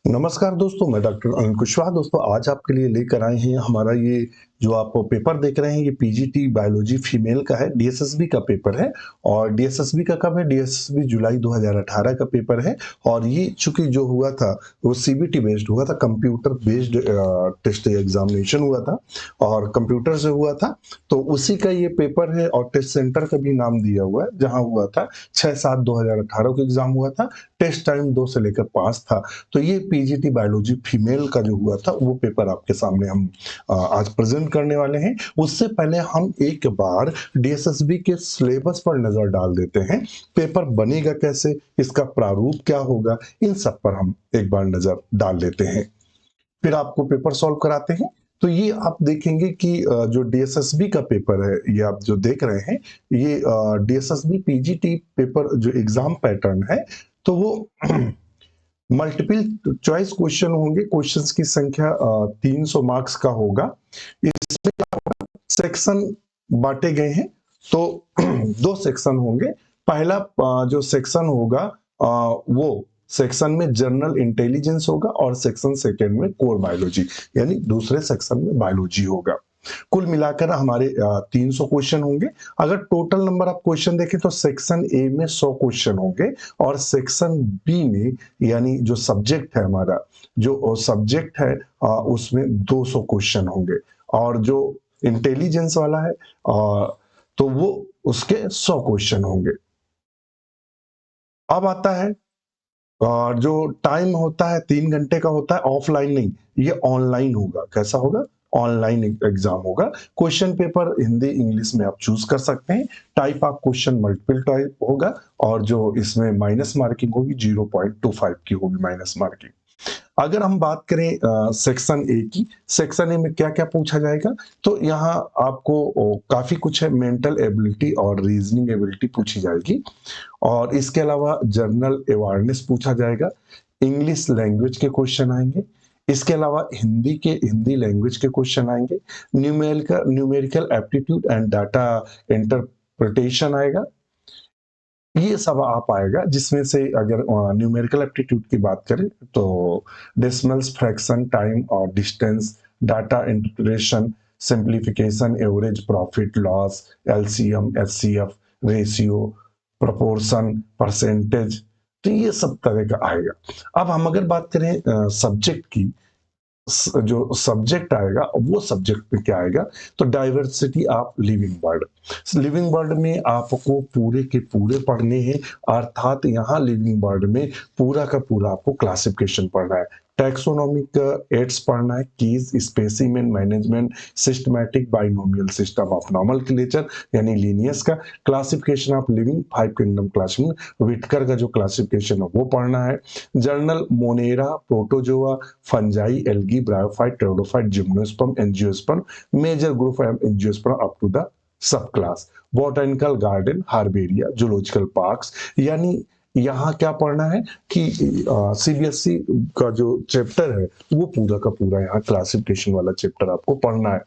नमस्कार दोस्तों, मैं डॉक्टर अनिल कुशवाहा। दोस्तों, आज आपके लिए लेकर आए हैं हमारा ये जो आप पेपर देख रहे हैं, ये पीजीटी बायोलॉजी फीमेल का है, डीएसएसबी का पेपर है। और डीएसएसबी का कब है? डीएसएसबी जुलाई 2018 का पेपर है। और ये चूंकि जो हुआ था वो सीबीटी बेस्ड हुआ था, कंप्यूटर बेस्ड टेस्ट एग्जामिनेशन हुआ था और कंप्यूटर से हुआ था। तो उसी का ये पेपर है और टेस्ट सेंटर का भी नाम दिया हुआ है जहाँ हुआ था। 6/7/2018 को एग्जाम हुआ था। टेस्ट टाइम 2 से लेकर 5 था। तो ये पीजीटी बायोलॉजी फीमेल का जो हुआ था वो पेपर आपके सामने हम आज प्रेजेंट करने वाले हैं। उससे पहले हम एक बार डीएसएसबी के सिलेबस पर नजर डाल देते हैं। पेपर बनेगा कैसे, इसका प्रारूप क्या होगा, इन सब पर हम एक बार नजर डाल लेते हैं, फिर आपको पेपर सॉल्व कराते हैं। तो ये आप देखेंगे कि जो डीएसएसबी का पेपर है, ये आप जो देख रहे हैं, ये डीएसएसबी पीजीटी पेपर जो एग्जाम पैटर्न है, तो वो मल्टीपल चॉइस क्वेश्चन होंगे। क्वेश्चंस की संख्या 300 मार्क्स का होगा। इसमें सेक्शन बांटे गए हैं। तो दो सेक्शन होंगे। पहला जो सेक्शन होगा वो सेक्शन में जनरल इंटेलिजेंस होगा और सेक्शन सेकेंड में कोर बायोलॉजी, यानी दूसरे सेक्शन में बायोलॉजी होगा। कुल मिलाकर हमारे 300 क्वेश्चन होंगे। अगर टोटल नंबर आप क्वेश्चन देखें तो सेक्शन ए में 100 क्वेश्चन होंगे और सेक्शन बी में, यानी जो सब्जेक्ट है हमारा, जो सब्जेक्ट है उसमें 200 क्वेश्चन होंगे। और जो इंटेलिजेंस वाला है तो वो उसके 100 क्वेश्चन होंगे। अब आता है और जो टाइम होता है 3 घंटे का होता है, ऑफलाइन नहीं, ये ऑनलाइन होगा। कैसा होगा? ऑनलाइन एग्जाम होगा। क्वेश्चन पेपर हिंदी इंग्लिश में आप चूज कर सकते हैं। Type of question multiple type होगा और जो इसमें माइनस मार्किंग होगी 0.25 की होगी माइनस मार्किंग। अगर हम बात करें सेक्शन ए की, सेक्शन ए में क्या क्या पूछा जाएगा, तो यहाँ आपको काफी कुछ है। मेंटल एबिलिटी और रीजनिंग एबिलिटी पूछी जाएगी और इसके अलावा जनरल अवेयरनेस पूछा जाएगा। इंग्लिश लैंग्वेज के क्वेश्चन आएंगे। इसके अलावा हिंदी लैंग्वेज के क्वेश्चन आएंगे। Numerical aptitude and data interpretation आएगा। ये सब आप आएगा, जिसमें से अगर न्यूमेरिकल एप्टीट्यूड की बात करें तो डेसिमल्स, फ्रैक्शन, टाइम और distance, data interpretation, simplification, average, profit loss, LCM, HCF, ratio, proportion, percentage, तो ये सब तरह का आएगा। अब हम अगर बात करें सब्जेक्ट की, जो सब्जेक्ट आएगा वो सब्जेक्ट में क्या आएगा, तो diversity of living word. Living word में आपको पूरे के पूरे पढ़ने हैं, अर्थात यहाँ लिविंग वर्ड में पूरा का पूरा आपको क्लासिफिकेशन पढ़ना है। टैक्सोनॉमिक एड्स पढ़ना है, keys, specimen management, systematic, binomial system of nomenclature यानी लीनियस का, classification of living, 5 kingdom classification, Whittaker का जो क्लासिफिकेशन है वो पढ़ना है। Journal monera, protozoa, fungi, algae, bryophyte, pteridophyte, gymnosperm, angiosperm, major group of angiosperm up to the sub class. Botanical garden, herbaria, zoological parks, यानी यहाँ क्या पढ़ना है कि सीबीएसई का जो चैप्टर है वो पूरा का पूरा यहाँ क्लासिफिकेशन वाला चैप्टर आपको पढ़ना है,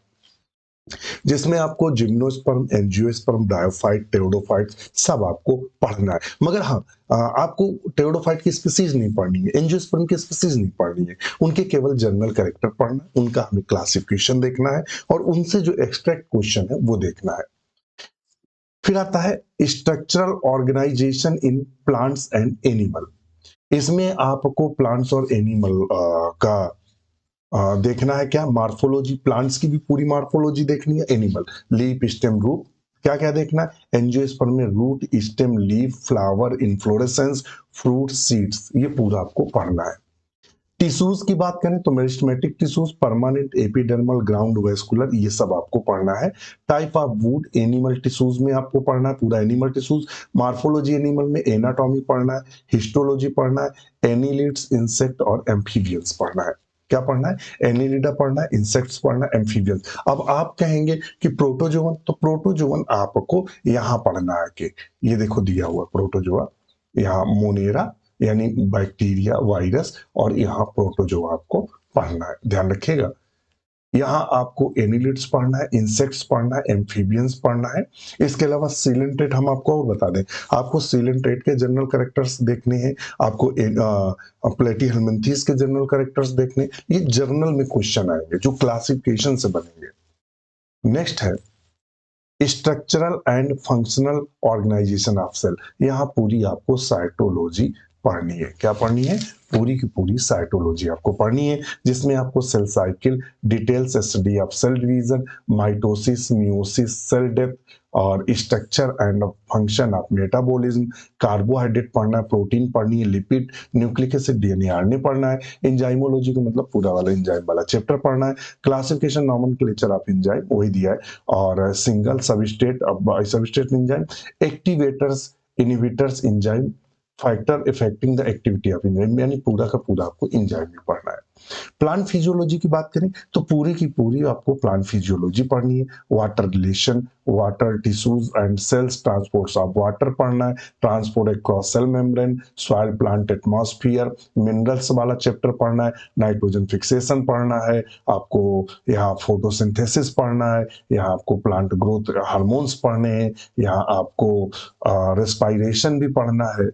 जिसमें आपको जिम्नोस्पर्म, एंजियोस्पर्म, ब्रायोफाइट, टेरोडोफाइट सब आपको पढ़ना है। मगर हाँ, आपको टेरोडोफाइट की स्पीसीज नहीं पढ़नी है, एंजियोस्पर्म की स्पीसीज नहीं पढ़नी है, उनके केवल जनरल कैरेक्टर पढ़ना है, उनका हमें क्लासिफिकेशन देखना है और उनसे जो एक्सट्रैक्ट क्वेश्चन है वो देखना है। फिर आता है structural organisation in plants and animal. इसमें आपको प्लांट्स और एनिमल का देखना है। क्या मार्फोलॉजी, प्लांट्स की भी पूरी मार्फोलॉजी देखनी है, एनिमल लीफ, स्टेम, रूट, क्या क्या देखना है। एंजियोस्पर्म में root, stem, leaf, flower, inflorescence, fruit, seeds, ये पूरा आपको पढ़ना है। टिश्यूज की बात करें तो meristematic tissues, permanent, epidermal, ground vascular, ये सब आपको पढ़ना है। Type of would, animal tissues में आपको पढ़ना है पूरा एनिमल टिश्यूज। मार्फोलॉजी, एनिमल में एनाटॉमी पढ़ना है, हिस्टोलॉजी पढ़ना है, एनिलिड्स, इंसेक्ट और एम्फीबियंस पढ़ना है। क्या पढ़ना है? एनिलिडा पढ़ना है, इंसेक्ट्स पढ़ना है, एम्फीबियंस। अब आप कहेंगे कि प्रोटोजोवन, तो प्रोटोजोवन आपको यहाँ पढ़ना है कि ये देखो दिया हुआ प्रोटोजोआ, यहाँ मोनेरा यानी बैक्टीरिया, वायरस, और यहाँ प्रोटोजोआ आपको पढ़ना है, ध्यान रखिएगा। यहाँ आपको एनिलिड्स पढ़ना है, इंसेक्ट्स पढ़ना है, एम्फीबियंस पढ़ना है। इसके अलावा सीलेंट्रेट हम आपको और बता दें, आपको सीलेंट्रेट के जनरल कैरेक्टर्स देखने हैं, आपको प्लेटीहेल्मिन्थेस के जनरल कैरेक्टर्स देखने, ये जर्नल में क्वेश्चन आएंगे जो क्लासिफिकेशन से बनेंगे। नेक्स्ट है structural and functional organisation of cell. यहाँ पूरी आपको साइटोलॉजी पढ़नी है। क्या पढ़नी है? पूरी की पूरी साइटोलॉजी आपको पढ़नी है, जिसमें आपको cell cycle, details study of cell division, mitosis, meiosis, cell death और structure and function of metabolism, carbohydrate पढ़ना है, प्रोटीन पढ़नी है, lipid, nucleic acid, DNA, RNA पढ़ना है, एंजाइमोलॉजी का मतलब पूरा वाला एंजाइम वाला चैप्टर पढ़ना है, क्लासिफिकेशन नॉमेनक्लेचर ऑफ एंजाइम वही दिया है, और single substrate substrate enzyme, activators, inhibitors enzyme, factor affecting the activity of enzyme, यानी पूरा का पूरा आपको एंजाइम भी पढ़ना है। प्लांट फिजियोलॉजी की बात करें तो पूरी की पूरी आपको प्लांट फिजियोलॉजी पढ़नी है, water relation, water tissues and cells, transports of water पढ़ना है, transport across cell membrane, soil plant atmosphere, minerals वाला चैप्टर पढ़ना है, नाइट्रोजन फिक्सेशन पढ़ना है, आपको यहाँ फोटोसिंथेसिस पढ़ना है, यहाँ आपको प्लांट ग्रोथ हार्मोन्स पढ़ने हैं, यहाँ आपको रेस्पायरेशन भी पढ़ना है,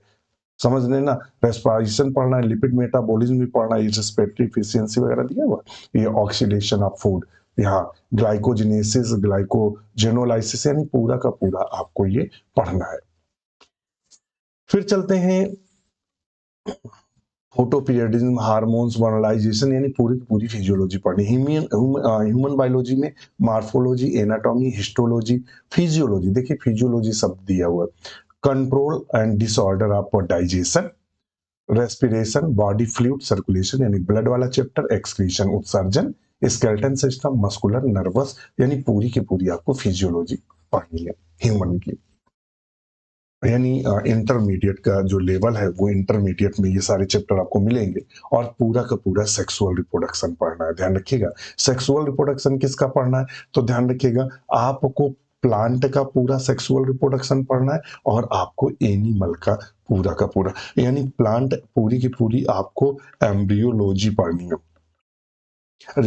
समझ लेना, रेस्पिरेशन पढ़ना है, लिपिड मेटाबॉलिज्म भी पढ़ना है, रेस्पिरेटरी एफिशिएंसी वगैरह दिया हुआ, ये ऑक्सीडेशन ऑफ फूड, यहाँ ग्लाइकोजेनेसिस, ग्लाइकोजेनोलाइसिस, यानी पूरा का पूरा आपको ये पढ़ना है। फिर चलते हैं फोटोपीरियडिज्म, हार्मोन्स, वनलाइजेशन, यानी पूरी की पूरी फिजियोलॉजी पढ़नी। ह्यूमन बायोलॉजी में मार्फोलॉजी, एनाटॉमी, हिस्टोलॉजी, फिजियोलॉजी, देखिए फिजियोलॉजी शब्द दिया हुआ है, control and disorder of digestion, respiration, body fluid circulation यानी ब्लड वाला चैप्टर, एक्सक्रीशन उत्सर्जन, स्केलेटन सिस्टम, मस्कुलर, नर्वस, यानी पूरी की पूरी आपको फिजियोलॉजी पढ़नी है ह्यूमन की। यानी इंटरमीडिएट का जो लेवल है वो इंटरमीडिएट में ये सारे चैप्टर आपको मिलेंगे, और पूरा का पूरा सेक्सुअल रिप्रोडक्शन पढ़ना है। ध्यान रखिएगा, सेक्सुअल रिप्रोडक्शन किसका पढ़ना है, तो ध्यान रखिएगा आपको प्लांट का पूरा सेक्सुअल रिप्रोडक्शन पढ़ना है, और आपको एनिमल का पूरा, यानी प्लांट पूरी की पूरी आपको एम्ब्रियोलॉजी पढ़नी है,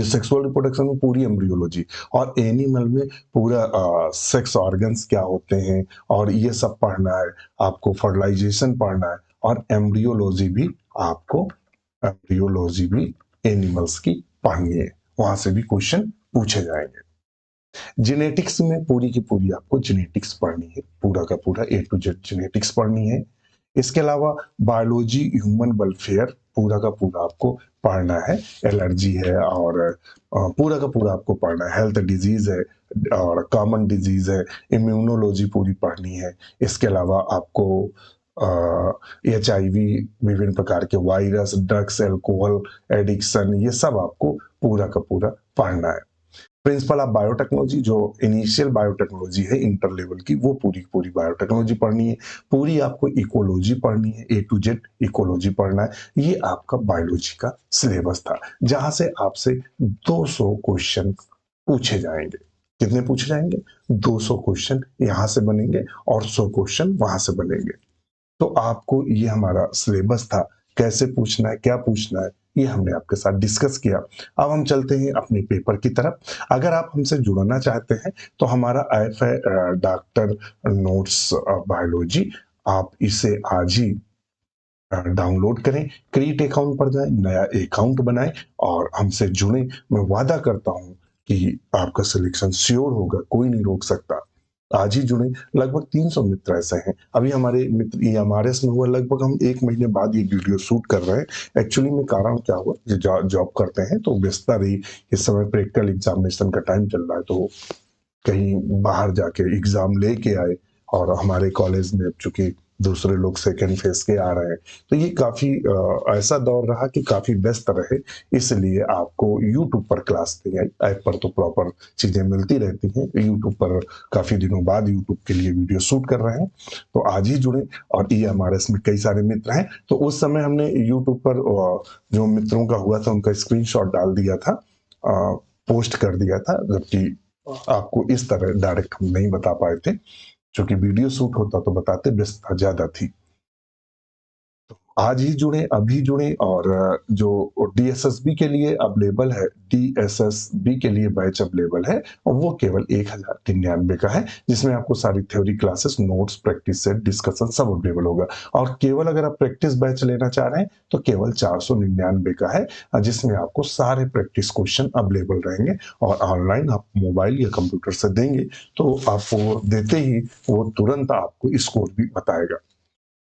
सेक्सुअल रिप्रोडक्शन में पूरी एम्ब्रियोलॉजी, और एनिमल में पूरा सेक्स ऑर्गन्स क्या होते हैं और ये सब पढ़ना है आपको, फर्टिलाइजेशन पढ़ना है, और एम्ब्रियोलॉजी भी एनिमल्स की पढ़नी है, वहां से भी क्वेश्चन पूछे जाएंगे। जेनेटिक्स में पूरी की पूरी आपको जेनेटिक्स पढ़नी है, पूरा का पूरा ए टू जेड जेनेटिक्स पढ़नी है। इसके अलावा बायोलॉजी, ह्यूमन वेलफेयर पूरा का पूरा आपको पढ़ना है, एलर्जी है और पूरा का पूरा आपको पढ़ना है, हेल्थ डिजीज है और कॉमन डिजीज है, इम्यूनोलॉजी पूरी पढ़नी है। इसके अलावा आपको HIV, विभिन्न प्रकार के वायरस, ड्रग्स, एल्कोहल एडिक्शन, ये सब आपको पूरा का पूरा पढ़ना है। प्रिंसिपल ऑफ बायोटेक्नोलॉजी, जो इनिशियल बायोटेक्नोलॉजी है इंटर लेवल की, वो पूरी पूरी बायोटेक्नोलॉजी पढ़नी है। पूरी आपको इकोलॉजी पढ़नी है, ए टू जेड इकोलॉजी पढ़ना है। ये आपका बायोलॉजी का सिलेबस था, जहां से आपसे 200 क्वेश्चन पूछे जाएंगे। कितने पूछे जाएंगे? 200 क्वेश्चन यहाँ से बनेंगे और 100 क्वेश्चन वहां से बनेंगे। तो आपको ये हमारा सिलेबस था, कैसे पूछना है, क्या पूछना है, ये हमने आपके साथ डिस्कस किया। अब हम चलते हैं अपने पेपर की तरफ। अगर आप हमसे जुड़ना चाहते हैं तो हमारा ऐप है डॉक्टर नोट्स बायोलॉजी, आप इसे आज ही डाउनलोड करें, क्रिएट अकाउंट पर जाएं, नया अकाउंट बनाएं और हमसे जुड़ें। मैं वादा करता हूं कि आपका सिलेक्शन श्योर होगा, कोई नहीं रोक सकता। आज ही जुड़े। लगभग 300 मित्र ऐसे हैं, अभी हमारे मित्र EMRS में हुआ, लगभग हम 1 महीने बाद ये वीडियो शूट कर रहे हैं। एक्चुअली में कारण क्या हुआ, जॉब करते हैं तो व्यस्तता रही, इस समय प्रैक्टिकल एग्जामिनेशन का टाइम चल रहा है, तो कहीं बाहर जाके एग्जाम लेके आए, और हमारे कॉलेज में चूंकि दूसरे लोग सेकेंड फेज के आ रहे हैं, तो ये काफी ऐसा दौर रहा कि काफी व्यस्त रहे, इसलिए आपको YouTube पर क्लास दी गई। ऐप पर तो प्रॉपर चीजें मिलती रहती हैं, YouTube पर काफी दिनों बाद YouTube के लिए वीडियो शूट कर रहे हैं, तो आज ही जुड़े। और EMRS में कई सारे मित्र हैं, तो उस समय हमने YouTube पर जो मित्रों का हुआ था उनका स्क्रीनशॉट डाल दिया था, पोस्ट कर दिया था, जबकि आपको इस तरह डायरेक्ट हम नहीं बता पाए थे, क्योंकि वीडियो शूट होता तो बताते, व्यस्तता ज्यादा थी। आज ही जुड़ें, अभी जुड़ें और जो डीएसएसबी के लिए अवेलेबल है, डीएसएसबी के लिए बैच अवेलेबल है और वो केवल 1099 का है, जिसमें आपको सारी theory classes, notes, practice set, discussion सब अवेलेबल होगा। और केवल अगर आप प्रैक्टिस बैच लेना चाह रहे हैं, तो केवल 499 का है, जिसमें आपको सारे प्रैक्टिस क्वेश्चन अवेलेबल रहेंगे और ऑनलाइन आप मोबाइल या कंप्यूटर से देंगे, तो आपको देते ही वो तुरंत आपको स्कोर भी बताएगा।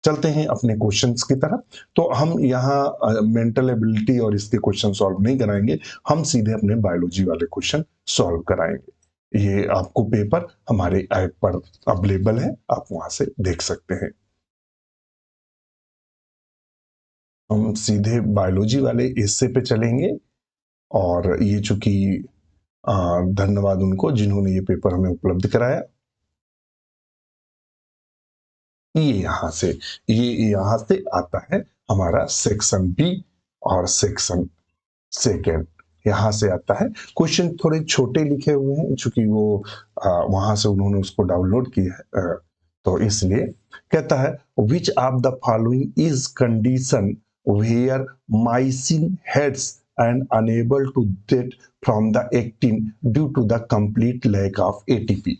चलते हैं अपने क्वेश्चंस की तरफ। तो हम यहाँ मेंटल एबिलिटी और इसके क्वेश्चन सॉल्व नहीं कराएंगे, हम सीधे अपने बायोलॉजी वाले क्वेश्चन सॉल्व कराएंगे। ये आपको पेपर हमारे ऐप पर अवेलेबल है, आप वहां से देख सकते हैं। हम सीधे बायोलॉजी वाले हिस्से पे चलेंगे और ये चूंकि धन्यवाद उनको जिन्होंने ये पेपर हमें उपलब्ध कराया। ये यहाँ से आता है हमारा सेक्शन बी और सेक्शन सेकेंड यहाँ से आता है। क्वेश्चन थोड़े छोटे लिखे हुए हैं चूंकि वो वहां से उन्होंने उसको डाउनलोड किया है, तो इसलिए कहता है which of the following is condition where myosin heads and unable to date from the actin due to the complete lack of ATP.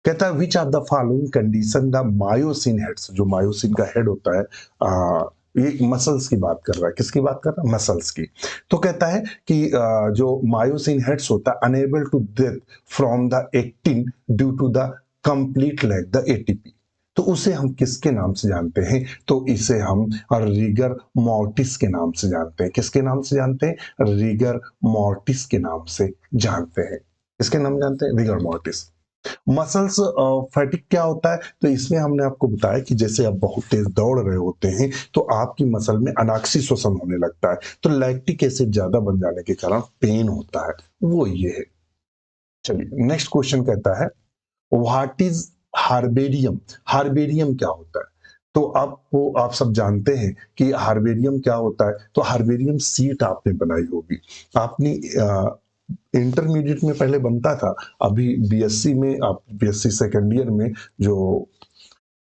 कहता है which of the following condition the myosin heads, जो myosin का head होता है, ये muscles की बात कर रहा है। किसकी बात कर रहा है? मसल्स की। तो कहता है कि जो मायोसिन हेड्स होता है unable to death from the actin due to the complete lack the ATP, तो उसे हम किसके नाम से जानते हैं? तो इसे हम रिगर मॉर्टिस के नाम से जानते हैं। किसके नाम से जानते हैं? रिगर मॉर्टिस के नाम से जानते हैं। किसके नाम जानते हैं? Rigour mortis. मसल्स फैटिक क्या होता है? तो इसमें हमने आपको बताया कि जैसे आप बहुत तेज दौड़ रहे होते हैं तो आपकी मसल में अनाक्षी श्वसन होने लगता है, तो लैक्टिक एसिड ज्यादा बन जाने के कारण पेन होता है, वो ये है। चलिए नेक्स्ट क्वेश्चन कहता है व्हाट इज हार्बेरियम? हार्बेरियम क्या होता है? तो आपको आप सब जानते हैं कि हार्बेरियम क्या होता है। तो हार्बेरियम सीट आपने बनाई होगी, आपने इंटरमीडिएट में पहले बनता था, अभी बीएससी में, आप बीएससी सेकेंड ईयर में जो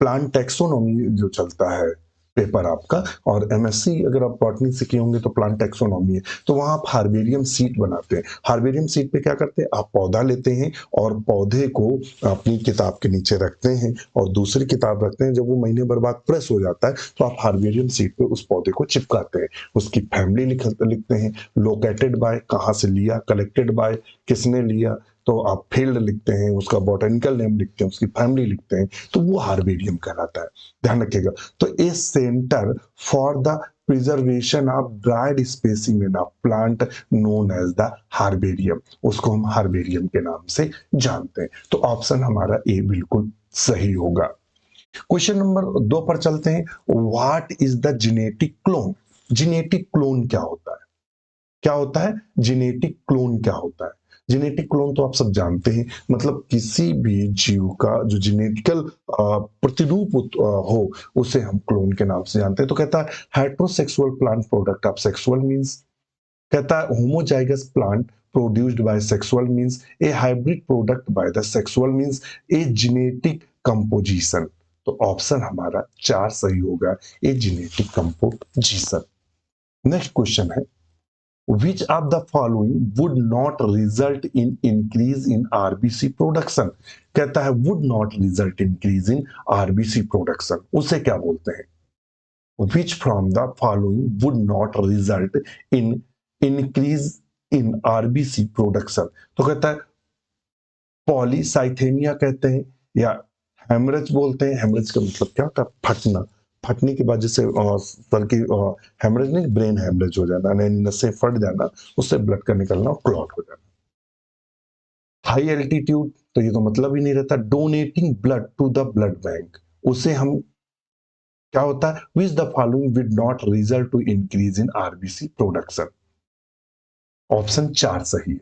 प्लांट टैक्सोनॉमी जो चलता है पेपर आपका, और एमएससी अगर आप बॉटनी से किए होंगे तो प्लांट टैक्सोनॉमी है, तो वहां आप हार्बेरियम सीट बनाते हैं। हार्बेरियम सीट पे क्या करते हैं? आप पौधा लेते हैं और पौधे को अपनी किताब के नीचे रखते हैं और दूसरी किताब रखते हैं। जब वो महीने भर बाद प्रेस हो जाता है तो आप हार्बेरियम सीट पे उस पौधे को चिपकाते हैं, उसकी फैमिली लिखते हैं, लोकेटेड बाय, कहाँ से लिया, कलेक्टेड बाय, किसने लिया, तो आप फील्ड लिखते हैं, उसका बॉटेनिकल नेम लिखते हैं, उसकी फैमिली लिखते हैं, तो वो हार्बेरियम कहलाता है। ध्यान रखिएगा। तो a centre for the preservation of dried specimen of plant known as the herbarium, उसको हम हार्बेरियम के नाम से जानते हैं। तो ऑप्शन हमारा ए बिल्कुल सही होगा। क्वेश्चन नंबर 2 पर चलते हैं। What is the genetic clone? Genetic clone क्या होता है? क्या होता है? जेनेटिक क्लोन क्या होता है? जेनेटिक क्लोन तो आप सब जानते हैं, मतलब किसी भी जीव का जो जेनेटिकल प्रतिरूप हो, उसे हम क्लोन के नाम से जानते हैं। तो कहता है heterosexual plant product of sexual means, कहता है homozygous plant produced by sexual means, A hybrid product by the sexual means, a genetic composition. तो ऑप्शन हमारा 4 सही होगा, a genetic composition. Next question है which of the following would not result in increase in RBC production? कहता है would not result in increase in RBC production, उसे क्या बोलते हैं? which from the following would not result in increase in RBC production? तो कहता है polycythaemia कहते हैं या हेमरेज बोलते हैं। हेमरेज का मतलब क्या होता है? फटना। फटने के बाद जैसे सर की हेमरेज नहीं, ब्रेन हेमरेज हो जाना, नसें फट जाना, उससे ब्लड का निकलना और क्लॉट हो जाना। हाई एल्टीट्यूड, तो ये तो मतलब ही नहीं रहता। Donating blood to the blood bank, उसे हम क्या होता है? Which the following would not result to increase in RBC production. Option 4 सही है।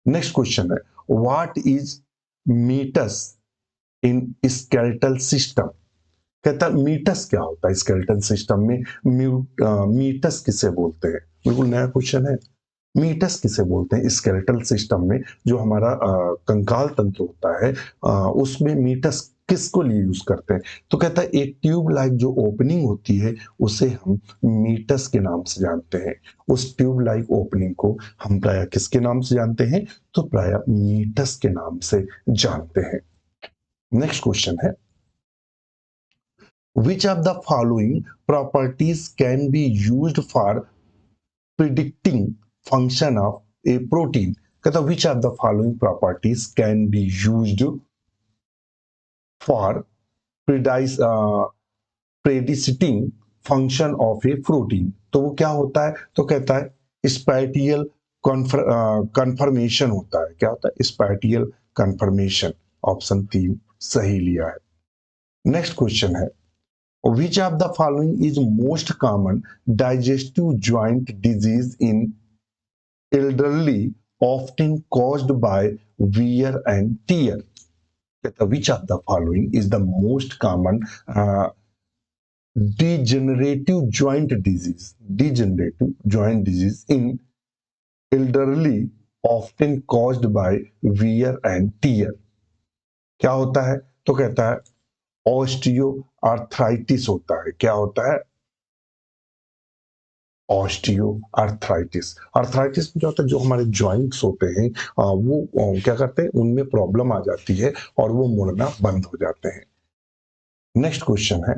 नेक्स्ट क्वेश्चन है what is meatus in skeletal system? कहता है मीटस क्या होता है स्केलेटल सिस्टम में? मीटस किसे बोलते हैं? बिल्कुल नया क्वेश्चन है। मीटस किसे बोलते हैं स्केलेटल सिस्टम में? जो हमारा कंकाल तंत्र होता है, उसमें मीटस किसको लिए यूज करते हैं? तो कहता है एक ट्यूब लाइक जो ओपनिंग होती है उसे हम मीटस के नाम से जानते हैं। उस ट्यूब लाइक ओपनिंग को हम प्रायः किसके नाम से जानते हैं? तो प्रायः मीटस के नाम से जानते हैं। नेक्स्ट क्वेश्चन है, which of the following properties can be used for predicting function of a protein? कहता which of the following properties can be used for predicting function of a protein? तो वो क्या होता है? तो कहता है स्पैटियल कन्फर्मेशन होता है। क्या होता है? Spatial conformation. ऑप्शन 3 सही लिया है। नेक्स्ट क्वेश्चन है, which of the following is most common digestive joint disease in elderly, often caused by wear and tear? Which of the following is the most common degenerative joint disease in elderly, often caused by wear and tear? क्या होता है? तो कहता है osteo arthritis होता है। क्या होता है? Osteo arthritis. आर्थराइटिस में क्या होता है, जो हमारे जॉइंट्स होते हैं वो क्या करते हैं, उनमें प्रॉब्लम आ जाती है और वो मुड़ना बंद हो जाते हैं। नेक्स्ट क्वेश्चन है,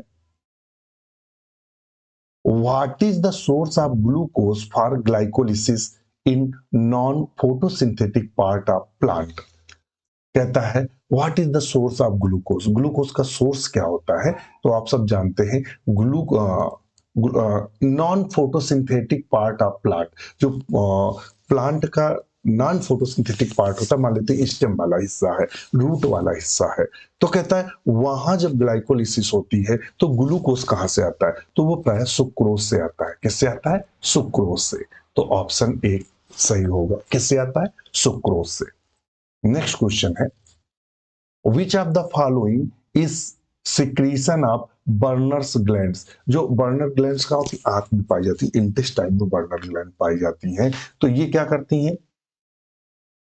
what is the source of glucose for glycolysis in non photosynthetic part of plant? कहता है what is the source of glucose. Glucose का सोर्स क्या होता है? तो आप सब जानते हैं non photosynthetic part of plant, जो प्लांट का नॉन फोटोसिंथेटिक पार्ट होता है, मान लेते हैं स्टेम वाला हिस्सा है, रूट वाला हिस्सा है, तो कहता है वहां जब ग्लाइकोलिसिस होती है तो ग्लूकोज कहां से आता है? तो वो प्राय सुक्रोज से आता है। किससे आता है? सुक्रोज से। तो ऑप्शन 1 सही होगा। किससे आता है? सुक्रोज से। नेक्स्ट क्वेश्चन है, which of the following is secretion of Brunner's glands? जो बर्नर ग्लैंड्स का होती आंत में पाई जाती है, इंटेस्टाइन में बर्नर ग्लैंड पाई जाती हैं, तो ये क्या करती हैं?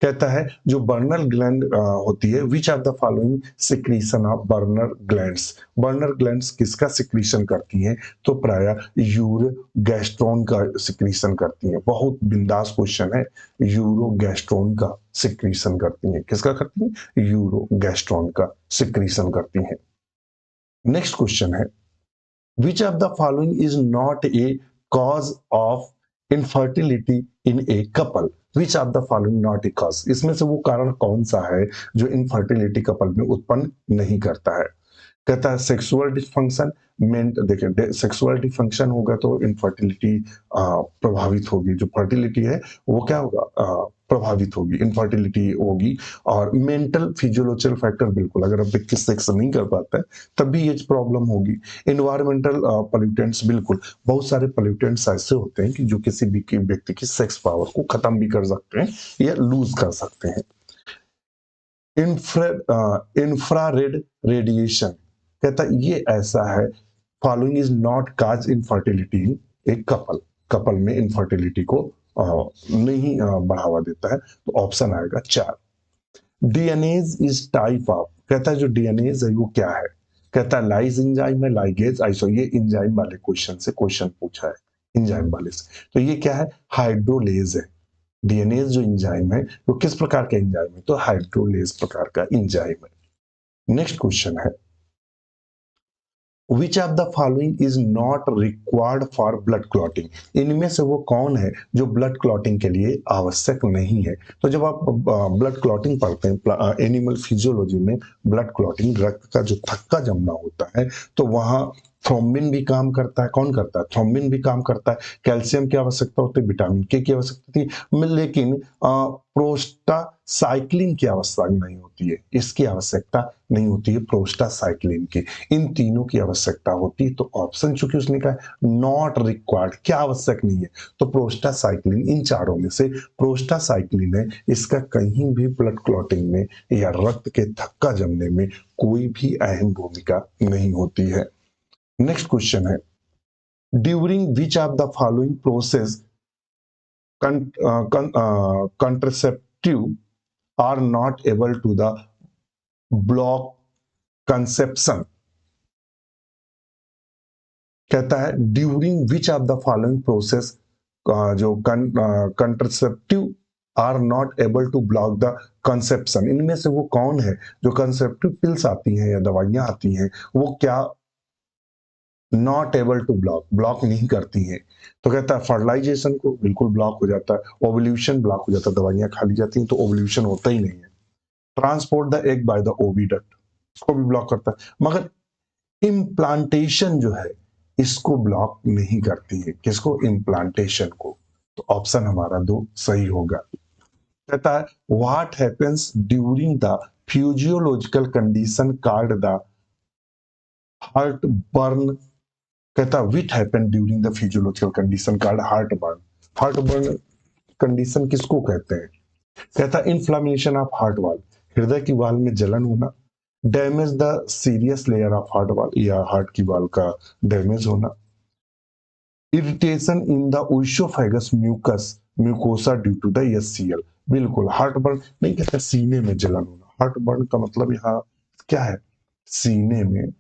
कहता है जो बर्नर ग्लैंड होती है, which of the following secretion of burner glands? Burner glands किसका सिक्रीशन करती हैं? तो प्राय यूरोगैस्ट्रोन का सिक्रीशन करती हैं। बहुत बिंदास क्वेश्चन है। यूरोगैस्ट्रोन का सिक्रीशन करती हैं। किसका करती हैं? यूरोगैस्ट्रोन का सिक्रीशन करती हैं। नेक्स्ट क्वेश्चन है, which of the following is not a cause of infertility in a couple? Which of the following not a cause? इसमें से वो कारण कौन सा है जो इनफर्टिलिटी कपल में उत्पन्न नहीं करता है? कहता है सेक्सुअल डिसफंक्शन। मेंट देखिए, सेक्सुअल डिसफंक्शन होगा तो इनफर्टिलिटी प्रभावित होगी। जो फर्टिलिटी है वो क्या होगा? प्रभावित होगी, इनफर्टिलिटी होगी। और मेंटल फिजियोलॉजिकल फैक्टर, बिल्कुल, अगर व्यक्ति सेक्स नहीं कर पाता है तब भी ये प्रॉब्लम होगी। इन्वायरमेंटल पोल्यूटेंट्स, बिल्कुल, बहुत सारे पोल्यूटेंट्स ऐसे होते हैं कि जो किसी भी व्यक्ति की सेक्स पावर को खत्म भी कर सकते हैं या लूज कर सकते हैं। इंफ्रारेड रेडिएशन, कहता ये ऐसा है, following is not cause infertility in एक कपल। कपल में इनफर्टिलिटी को नहीं बढ़ावा देता है। तो ऑप्शन आएगा 4। डीएनएज इज टाइप ऑफ, कहता है जो डीएनएज है वो क्या है? कहता है लाइज एंजाइम है, लाइगेज, आइसो। ये एंजाइम वाले क्वेश्चन से क्वेश्चन पूछा है, एंजाइम वाले से। तो ये क्या है? हाइड्रोलेज है। डीएनएज जो एंजाइम है वो किस प्रकार का एंजाइम है? तो हाइड्रोलेज प्रकार का एंजाइम है। नेक्स्ट क्वेश्चन है, which of the following is not required for blood clotting? इनमें से वो कौन है जो ब्लड क्लॉटिंग के लिए आवश्यक नहीं है? तो जब आप ब्लड क्लॉटिंग पढ़ते हैं एनिमल फिजियोलॉजी में, ब्लड क्लॉटिंग, रक्त का जो थक्का जमना होता है, तो वहां थ्रोम्बिन भी काम करता है। कौन करता है? थ्रोम्बिन भी काम करता है। कैल्शियम की आवश्यकता होती है, विटामिन के की आवश्यकता होती है, लेकिन प्रोस्टासाइक्लिन की आवश्यकता नहीं होती है। इसकी आवश्यकता नहीं होती है, प्रोस्टासाइक्लिन की। इन तीनों की आवश्यकता होती है। तो ऑप्शन चूंकि उसने कहा नॉट रिक्वायर्ड, क्या आवश्यक नहीं है, तो प्रोस्टासाइक्लिन, इन चारों में से प्रोस्टासाइक्लिन है। इसका कहीं भी ब्लड क्लॉटिंग में या रक्त के थक्का जमने में कोई भी अहम भूमिका नहीं होती है। नेक्स्ट क्वेश्चन है, during which of the following process contraceptive are not able to the block conception कहता है during which of the following process जो contraceptive are not able to block the conception, इनमें से वो कौन है जो कंसेप्टिव पिल्स आती हैं या दवाइयां आती हैं वो क्या नॉट एबल टू ब्लॉक नहीं करती हैं। तो कहता है फर्टिलाइजेशन को बिल्कुल ब्लॉक हो जाता है, ओवल्यूशन ब्लॉक हो जाता है, दवाइयां खा ली जाती हैं तो ओवल्यूशन होता ही नहीं है। Transport the egg by the oviduct इसको भी ब्लॉक करता है, मगर इम्प्लांटेशन जो है इसको ब्लॉक नहीं करती है। किसको? इम्प्लांटेशन को। तो ऑप्शन हमारा 2 सही होगा। कहता है what happens during the physiological condition called the heartburn. कहता है what happen during the physiological condition called heartburn. Heartburn condition किसको कहते हैं? कहता है इन्फ्लामेशन ऑफ हार्ट वाल, हृदय की वाल में जलन होना, damage the serious layer of heart wall या हार्ट की वाल का डैमेज होना, irritation in the oesophagus mucus mucosa due to the HCl. बिल्कुल हार्ट बर्न नहीं, कहता सीने में जलन होना। हार्ट बर्न का मतलब यहाँ क्या है? सीने में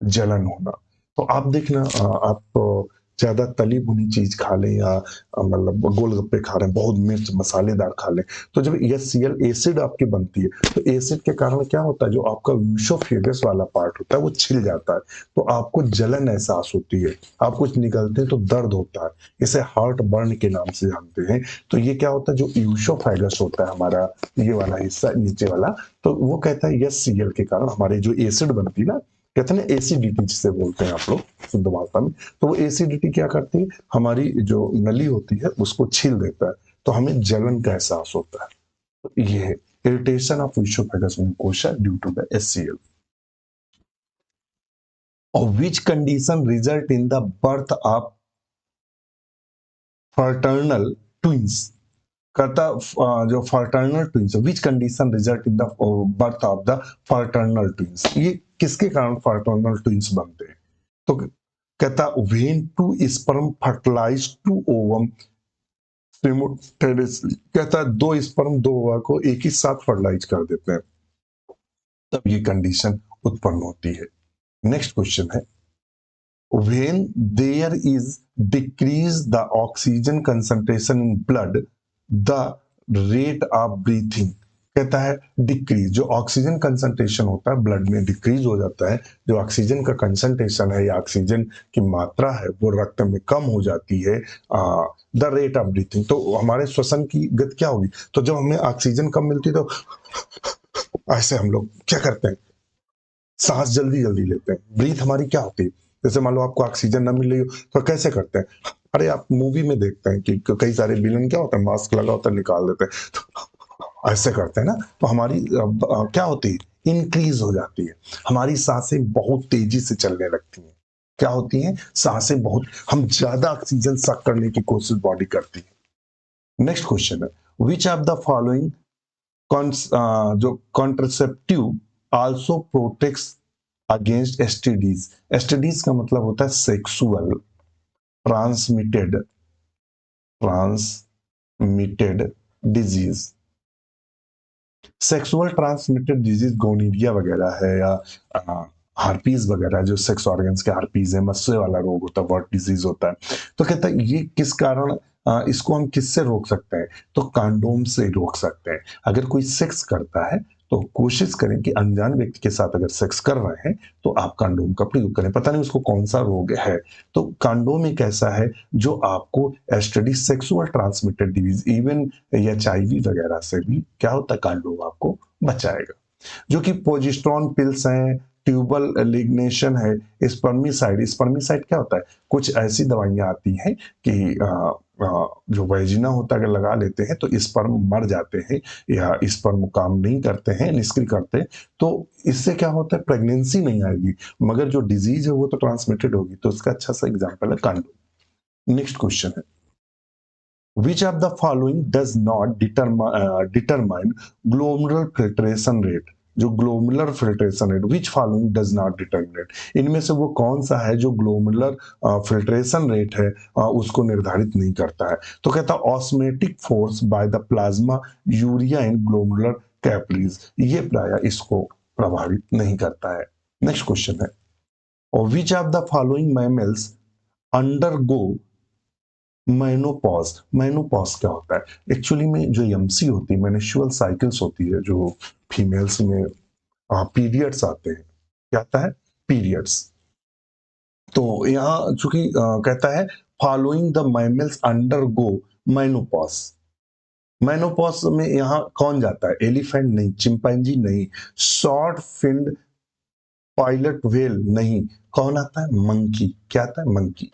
जलन होना। तो आप देखना आप ज्यादा तली भुनी चीज खा लें या मतलब गोलगप्पे खा रहे हैं, बहुत मिर्च मसालेदार खा लें, तो जब एचसीएल एसिड आपकी बनती है तो एसिड के कारण क्या होता है, जो आपका यूसोफेगस वाला पार्ट होता है वो छिल जाता है, तो आपको जलन एहसास होती है, आप कुछ निकलते हैं तो दर्द होता है, इसे हार्ट बर्न के नाम से जानते हैं। तो ये क्या होता है, जो यूसोफेगस होता है हमारा ये वाला हिस्सा नीचे वाला, तो वो कहता है एचसीएल के कारण हमारी जो एसिड बनती है ना, कहते हैं ना एसिडिटी जिसे बोलते हैं आप लोग शुद्ध भाषा में, तो वो एसिडिटी क्या करती है, हमारी जो नली होती है उसको छील देता है, तो हमें जलन का एहसास होता है। तो ये है irritation of oesophagus mucosa due to the HCl. और which condition result in the birth of fraternal twins. कहता जो fraternal twins, which condition result in the birth of the fraternal twins, ये किसके कारण फर्टर्नल ट्विंस बनते हैं? तो कहता when two sperm fertilise two ovum simultaneously, कहता है 2 स्पर्म 2 ओवा को एक ही साथ फर्टिलाइज कर देते हैं, तब ये कंडीशन उत्पन्न होती है। नेक्स्ट क्वेश्चन है when there is decrease the oxygen concentration in blood the rate of breathing। कहता है डिक्रीज, जो ऑक्सीजन कंसंट्रेशन होता है ब्लड में डिक्रीज हो जाता है, जो ऑक्सीजन का कंसंट्रेशन है या ऑक्सीजन की मात्रा है वो रक्त में कम हो जाती है, द रेट ऑफ ब्रीथिंग, तो हमारे श्वसन की गति क्या होगी, तो जब हमें ऑक्सीजन कम मिलती है तो ऐसे हम लोग क्या करते हैं, सांस जल्दी जल्दी लेते हैं, ब्रीथ हमारी क्या होती है, जैसे मान लो आपको ऑक्सीजन ना मिल रही हो तो कैसे करते हैं, अरे आप मूवी में देखते हैं कि कई सारे विलन क्या होता है, मास्क लगा होता है निकाल देते हैं, तो ऐसे करते हैं ना, तो हमारी क्या होती है, इंक्रीज हो जाती है, हमारी सांसें बहुत तेजी से चलने लगती हैं, क्या होती हैं, सांसें बहुत, हम ज्यादा ऑक्सीजन सक करने की कोशिश बॉडी करती है। नेक्स्ट क्वेश्चन है विच ऑफ द फॉलोइंग जो contraceptive also protects against STDs. STDs का मतलब होता है sexual transmitted transmitted disease. Sexual transmitted disease gonorrhoea वगैरह है या हार्पीज वगैरह, जो सेक्स ऑर्गन्स के हार्पीज है, मस्से वाला रोग होता है, वर्ट डिजीज होता है। तो कहता है ये किस कारण इसको हम किससे रोक सकते हैं, तो कंडोम से रोक सकते हैं। अगर कोई सेक्स करता है तो कोशिश करें कि अनजान व्यक्ति के साथ अगर सेक्स कर रहे हैं तो आप कंडोम का प्रयोग करें, पता नहीं उसको कौन सा रोग है। तो कंडोम एक ऐसा है जो आपको STD sexual transmitted disease even HIV वगैरह से भी क्या होता है, कंडोम आपको बचाएगा। जो कि पोजिस्ट्रॉन पिल्स हैं, ट्यूबल लिग्नेशन है, स्पर्मिसाइड। स्पर्मिसाइड क्या होता है, कुछ ऐसी दवाइयां आती हैं कि जो वैजिना होता है अगर लगा लेते हैं तो स्पर्म मर जाते हैं या स्पर्म काम नहीं करते हैं, निष्क्रिय करते हैं, तो इससे क्या होता है, प्रेगनेंसी नहीं आएगी, मगर जो डिजीज है वो तो ट्रांसमिटेड होगी। तो इसका अच्छा सा एग्जाम्पल है कंडोम। नेक्स्ट क्वेश्चन है which of the following does not determine glomerular filtration rate। जो glomerular filtration rate, which following does not determinate, इनमें से वो कौन सा है जो ग्लोमुलर फिल्ट्रेशन रेट है उसको निर्धारित नहीं करता है। तो कहता है osmotic force by the plasma urea in glomerular capillaries, ये प्राय इसको प्रभावित नहीं करता है। नेक्स्ट क्वेश्चन है, और which of the following mammals undergo menopause. Menopause क्या होता है? एक्चुअली में जो एमसी होती है, मेंस्ट्रुअल साइकिल्स होती है, जो फीमेल्स में पीरियड्स आते हैं, क्या आता है? पीरियड्स। तो यहाँ चूंकि कहता है following the mammals undergo menopause. Menopause में यहाँ कौन जाता है? एलिफेंट नहीं, चिंपैंजी नहीं, शॉर्ट फिन्ड पायलट व्हेल नहीं, कौन आता है? मंकी। क्या आता है? मंकी।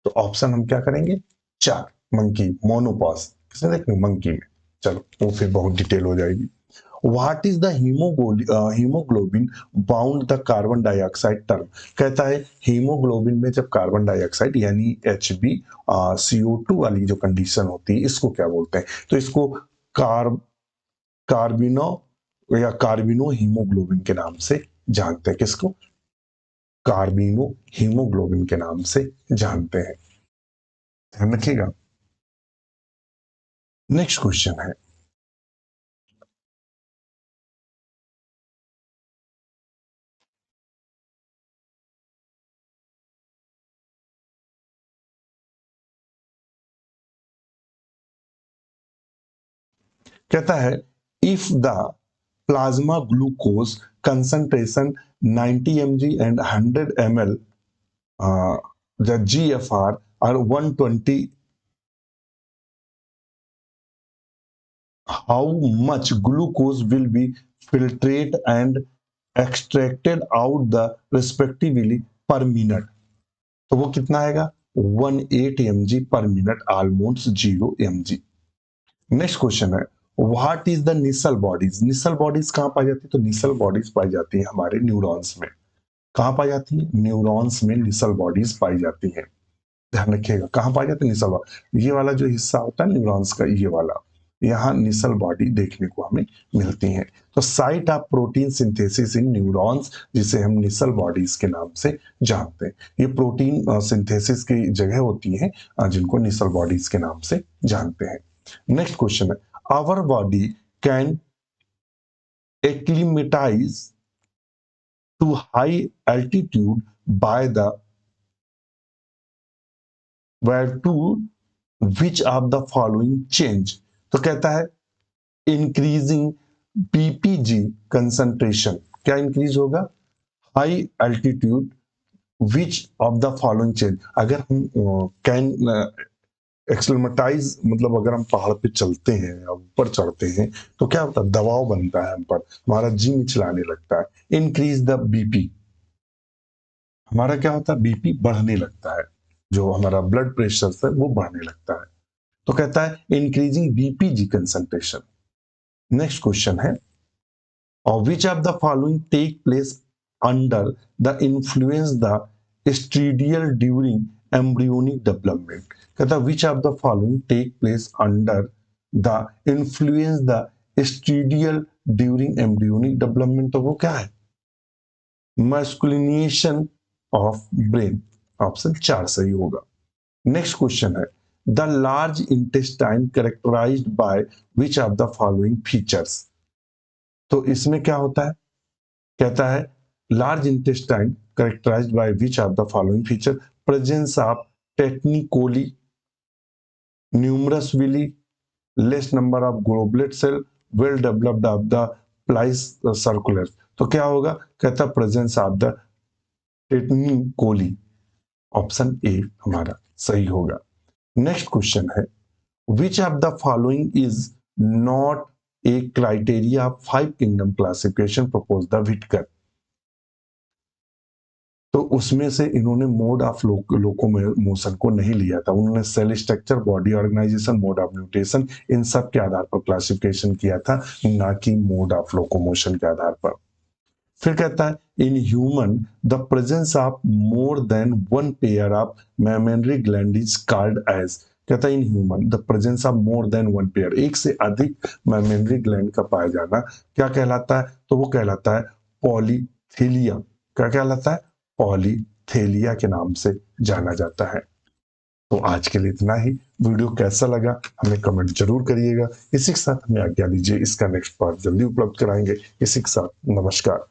तो ऑप्शन हम क्या करेंगे? 4, मंकी, मोनोपॉज। किसने देखने? मंकी में। चलो वो फिर बहुत डिटेल हो जाएगी। What is the haemoglobin bound the carbon dioxide term. कहता है हीमोग्लोबिन में जब कार्बन डाइऑक्साइड यानी HB CO2 वाली जो कंडीशन होती है, इसको क्या बोलते हैं? तो इसको कार्बिनो या कार्बिनो हीमोग्लोबिन के नाम से जानते हैं। किसको? कार्बिनो हीमोग्लोबिन के नाम से जानते हैं। ध्यान रखिएगा। नेक्स्ट क्वेश्चन है, कहता है if the plasma glucose concentration 90 mg and 100 ml the GFR are 120, how much glucose will be filtrated and extracted out the respectively per minute। तो वो कितना आएगा? 18 mg पर minute, almost 0 mg। Next question है, what is the Nissl bodies. Nissl bodies कहां पाई जाती है? तो निसल बॉडीज पाई जाती है हमारे न्यूरॉन्स में। कहां पाई जाती है? न्यूरॉन्स में निसल बॉडीज पाई जाती है। ध्यान रखिएगा, कहां पाई जाती है? निसल बॉडी। ये वाला जो हिस्सा होता है न्यूरॉन्स का, ये वाला, यहाँ निसल बॉडी देखने को हमें मिलती है। तो site of protein synthesis in neurons, जिसे हम निसल बॉडीज के नाम से जानते हैं। ये प्रोटीन सिंथेसिस की जगह होती है, जिनको निसल बॉडीज के नाम से जानते हैं। Next question is, our body can acclimatize to high altitude by the where to which of the following change। तो कहता है इंक्रीजिंग BPG कंसंट्रेशन। क्या इंक्रीज होगा? High altitude, which of the following change. अगर हम कैन एक्सलेमेटाइज मतलब अगर हम पहाड़ पे चलते हैं या ऊपर चढ़ते हैं तो क्या होता है? दबाव बनता है हम पर, हमारा जी मिचलाने लगता है। इंक्रीज द बीपी, हमारा क्या होता है? बीपी बढ़ने लगता है, जो हमारा ब्लड प्रेशर है वो बढ़ने लगता है। तो कहता है increasing BPG concentration. Next question है, और which of the following take place under the influence the estradiol during embryonic development. कहता है which of the following take place under the influence the estradiol during embryonic development. तो वो क्या है? मस्कुलिनेशन of brain. Option 4 सही होगा। Next question है, the large intestine characterized by which of the following features. तो इसमें क्या होता है? कहता है large intestine characterized by which of the following feature, presence of taenia coli, numerous villi, less number of goblet cell, well developed of the plicae circulares. तो क्या होगा? कहता है presence of the taenia coli. Option A हमारा सही होगा। Next question है, which of the following is not a criteria 5 kingdom classification propose the Whittaker. तो उसमें से इन्होंने मोड ऑफ लोकोमोशन को नहीं लिया था, उन्होंने cell structure, body organisation, mode of mutation, इन सब के आधार पर क्लासिफिकेशन किया था, ना कि मोड ऑफ लोकोमोशन के आधार पर। फिर कहता है in human the presence of more than one pair of mammary gland is called as. कहता है in human the presence of more than one pair, एक से अधिक मेमेनरी ग्लैंड का पाया जाना क्या कहलाता है? तो वो कहलाता है पॉलीथेलिया। क्या कहलाता है? पॉलीथेलिया के नाम से जाना जाता है। तो आज के लिए इतना ही। वीडियो कैसा लगा हमें कमेंट ज़रूर करिएगा। इसी के साथ हमें आज्ञा दीजिए, इसका नेक्स्ट पार्ट जल्दी उपलब्ध कराएँगे। इसी के साथ नमस्कार।